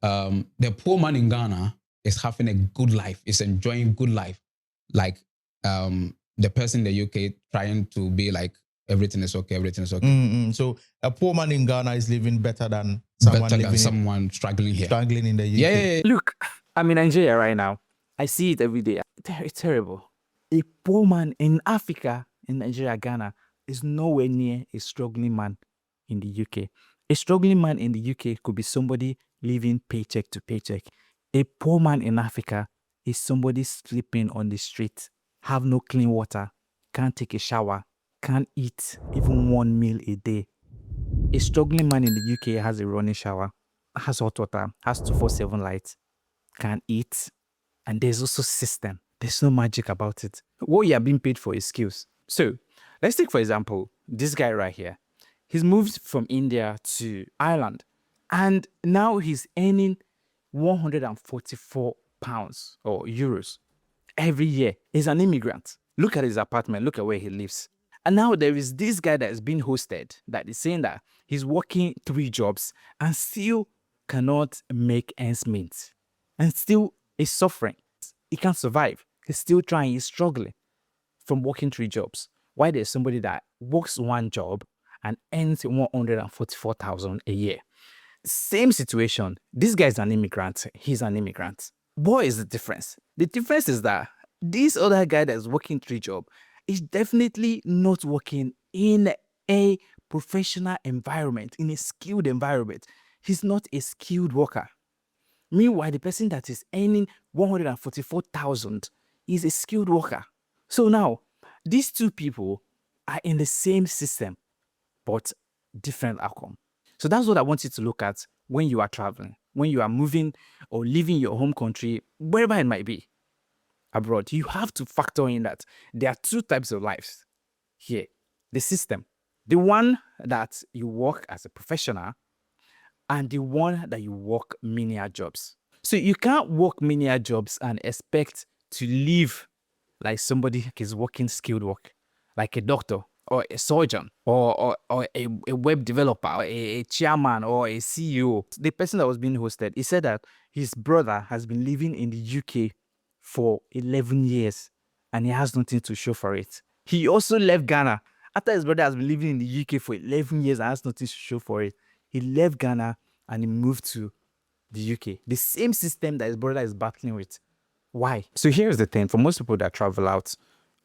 the poor man in Ghana is having a good life, is enjoying good life, like the person in the UK trying to be like everything is okay, everything is okay. So a poor man in Ghana is living better than someone Better than living someone struggling here. struggling in the UK. Yeah. Look, I'm in Nigeria right now. I see it every day. It's terrible. A poor man in Africa, in Nigeria, Ghana, is nowhere near a struggling man in the UK. A struggling man in the UK could be somebody living paycheck to paycheck. A poor man in Africa is somebody sleeping on the street, have no clean water, can't take a shower, can't eat even one meal a day. A struggling man in the UK has a running shower, has hot water, has 247 lights, can eat, and there's also system. There's no magic about it. What you are being paid for is skills. So let's take, for example, this guy right here. He's moved from India to Ireland, and now he's earning 144 pounds or euros every year. He's an immigrant. Look at his apartment. Look at where he lives. And now there is this guy that is being hosted that is saying that he's working 3 jobs and still cannot make ends meet and still is suffering. He can't survive. He's still trying. He's struggling from working 3 jobs. Why there's somebody that works 1 job and earns 144,000 a year. Same situation. This guy is an immigrant. He's an immigrant. What is the difference? The difference is that this other guy that's working 3 jobs is definitely not working in a professional environment, in a skilled environment. He's not a skilled worker. Meanwhile, the person that is earning 144,000 is a skilled worker. So now, these 2 people are in the same system, but different outcome. So that's what I want you to look at when you are traveling, when you are moving or leaving your home country, wherever it might be, abroad. You have to factor in that there are 2 types of lives here. The system, the one that you work as a professional and the one that you work menial jobs. So you can't work menial jobs and expect to live like somebody is working skilled work, like a doctor or a surgeon or a web developer or a chairman or a CEO. The person that was being hosted, he said that his brother has been living in the UK for 11 years and he has nothing to show for it. He also left Ghana. After his brother has been living in the UK for 11 years and has nothing to show for it, he left Ghana and he moved to the UK. The same system that his brother is battling with. Why? So here's the thing. For most people that travel out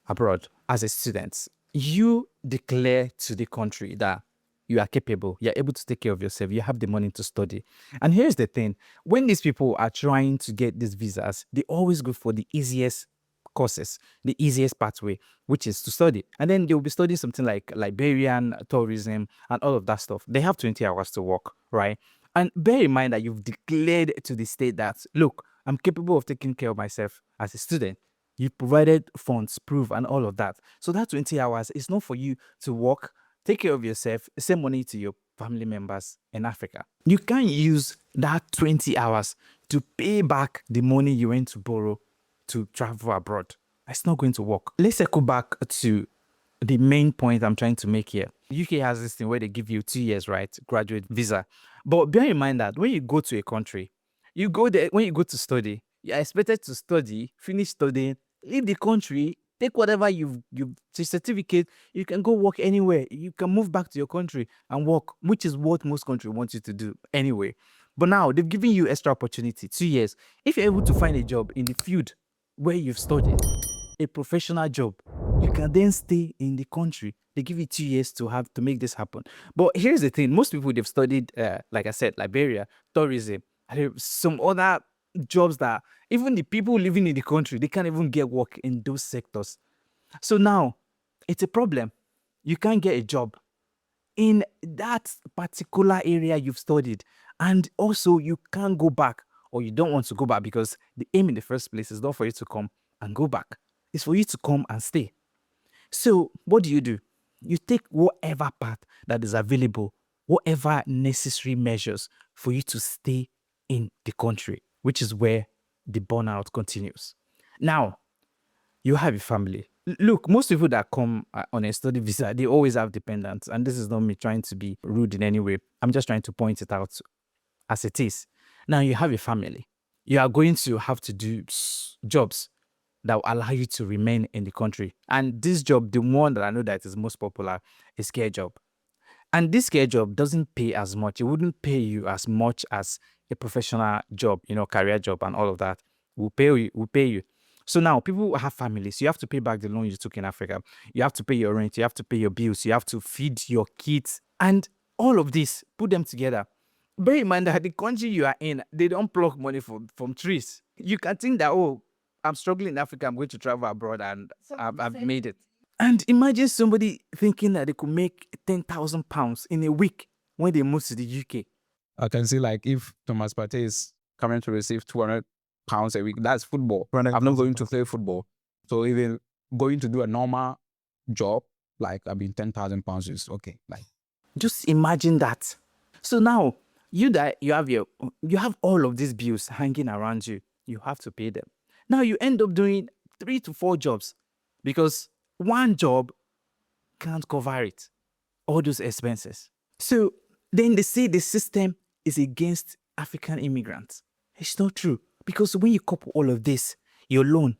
abroad as a student, you declare to the country that you are capable, you're able to take care of yourself, you have the money to study. And here's the thing. When these people are trying to get these visas, they always go for the easiest courses, the easiest pathway, which is to study. And then they'll be studying something like Liberian tourism and all of that stuff. They have 20 hours to work, right? And bear in mind that you've declared to the state that, look, I'm capable of taking care of myself as a student. You provided funds, proof, and all of that. So that 20 hours is not for you to work, take care of yourself, send money to your family members in Africa. You can't use that 20 hours to pay back the money you went to borrow to travel abroad. It's not going to work. Let's circle back to the main point I'm trying to make here. UK has this thing where they give you 2 years, right? Graduate visa. But bear in mind that when you go to a country, you go there, when you go to study, you're expected to study, finish studying, leave the country, take whatever you've certificate, you can go work anywhere. You can move back to your country and work, which is what most countries want you to do anyway. But now they've given you extra opportunity, 2 years. If you're able to find a job in the field where you've studied, a professional job, you can then stay in the country. They give you 2 years to make this happen. But here's the thing. Most people, they've studied, like I said, Liberia, tourism, and some other jobs that even the people living in the country, they can't even get work in those sectors. So now it's a problem. You can't get a job in that particular area you've studied. And also you can't go back, or you don't want to go back, because the aim in the first place is not for you to come and go back. It's for you to come and stay. So what do? You take whatever path that is available, whatever necessary measures for you to stay in the country, which is where the burnout continues. Now, you have a family. Look, most people that come on a study visa, they always have dependents. And this is not me trying to be rude in any way. I'm just trying to point it out as it is. Now you have a family. You are going to have to do jobs that will allow you to remain in the country. And this job, the one that I know that is most popular, is care job. And this care job doesn't pay as much. It wouldn't pay you as much as a professional job, career job and all of that. Will pay you. So now people have families. You have to pay back the loan you took in Africa. You have to pay your rent. You have to pay your bills. You have to feed your kids. And all of this, put them together. Bear in mind that the country you are in, they don't pluck money from trees. You can think that, oh, I'm struggling in Africa, I'm going to travel abroad and I've made it. And imagine somebody thinking that they could make £10,000 in a week when they move to the UK. I can see like if Thomas Partey is coming to receive £200 a week, that's football. I'm not going to play football. So even going to do a normal job, like £10,000 is okay. Like, just imagine that. So now you have all of these bills hanging around you. You have to pay them. Now you end up doing 3 to 4 jobs because one job can't cover it, all those expenses. So then they say the system is against African immigrants. It's not true, because when you couple all of this, your loan,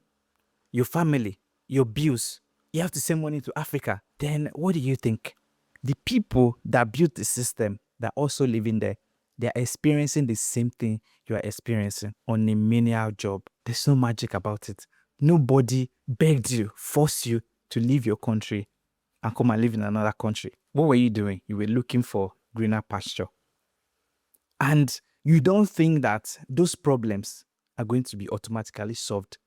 your family, your bills, you have to send money to Africa, then what do you think? The people that built the system, that also living there, they are experiencing the same thing you are experiencing on a menial job. There's no magic about it. Nobody begged you, forced you to leave your country and come and live in another country. What were you doing? You were looking for greener pasture. And you don't think that those problems are going to be automatically solved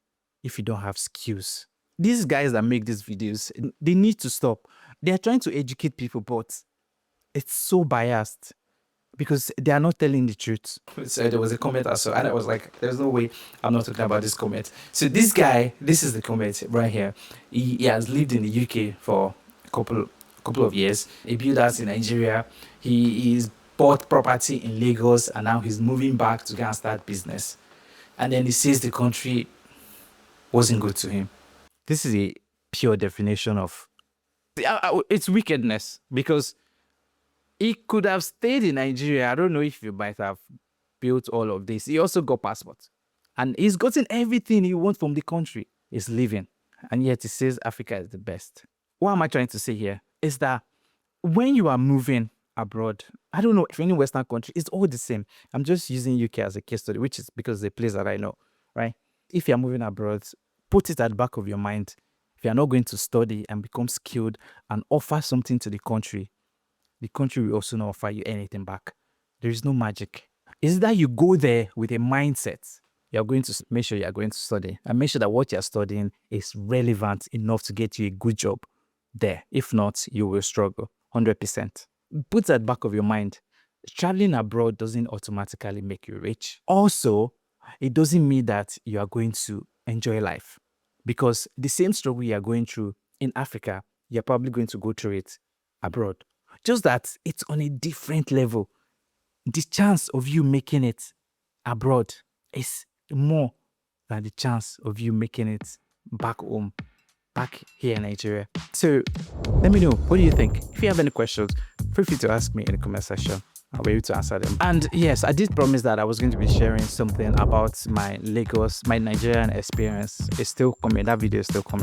if you don't have skills. These guys that make these videos, they need to stop. They are trying to educate people, but it's so biased because they are not telling the truth. So there was a comment I saw, and I was like, there's no way I'm not talking about this comment. So this guy, this is the comment right here. He has lived in the UK for a couple of years. He built house in Nigeria. He's bought property in Lagos, and now he's moving back to go and start business. And then he says the country wasn't good to him. This is a pure definition of it's wickedness, because he could have stayed in Nigeria. I don't know if you might have built all of this. He also got passport, and he's gotten everything he wants from the country. He's living, and yet he says Africa is the best. What am I trying to say here is that when you are moving abroad, I don't know if any Western country, it's all the same. I'm just using UK as a case study, which is because it's a place that I know, right? If you're moving abroad, put it at the back of your mind. If you're not going to study and become skilled and offer something to the country will also not offer you anything back. There is no magic. Is that you go there with a mindset. You're going to make sure you're going to study and make sure that what you're studying is relevant enough to get you a good job there. If not, you will struggle 100%. Put that back of your mind. Traveling abroad doesn't automatically make you rich. Also, it doesn't mean that you are going to enjoy life, because the same struggle you are going through in Africa, you're probably going to go through it abroad. Just that it's on a different level. The chance of you making it abroad is more than the chance of you making it back home, back here in Nigeria. So let me know, what do you think? If you have any questions, feel free to ask me in the comment section. I'll be able to answer them. And yes, I did promise that I was going to be sharing something about my Nigerian experience. It's still coming. That video is still coming.